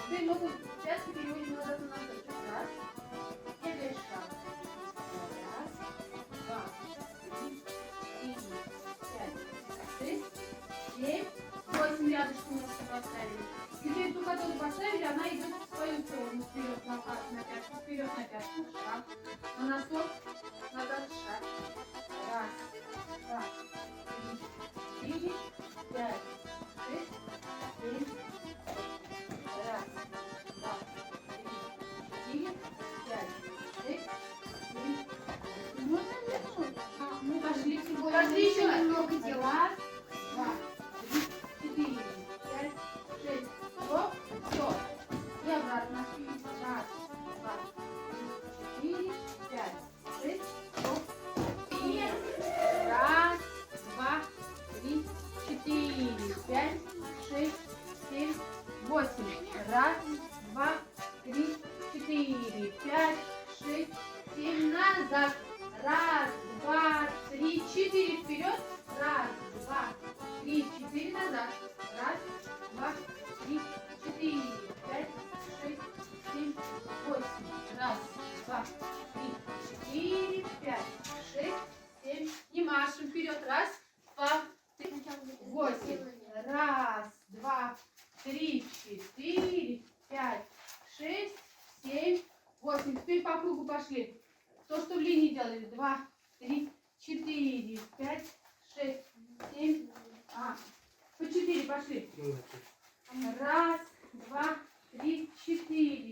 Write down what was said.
Теперь ногу пятки переводим назад на носочек. Раз. Делаешь шаг. Раз, два, три, четыре, пять, шесть, семь, 8 рядышком ножки поставили. Теперь ту, которую поставили, она идет в свою сторону. Вперед на пятку, вперед на пятку. Шаг. На носок, назад шаг. Раз, два, три, четыре, пять, шесть, семь. Раз, два, три, четыре, пять, шесть, семь. Можно легче? Ну, пошли. Пошли еще немного делать. Раз, два, три, четыре, пять, шесть. Стоп, все. И обратно. Раз, два, три, четыре, пять, шесть. Стоп. И раз, два, три, четыре, пять, шесть, семь, 8. Раз, два, три, четыре, пять, шесть, семь. Назад. Раз, два, три, четыре. Вперед. Раз, два, три, четыре. Назад. Раз, два, три, четыре, пять, шесть, семь, 8. Раз, два, три, четыре, пять, шесть, семь. И машем вперед. Раз, два, три, 8. Раз, два, три, четыре, пять, шесть, семь, 8. Теперь по кругу пошли. То, что в линии делали. 2, 3, 4, 5, 6, 7. По 4 пошли. Раз, два, три, четыре.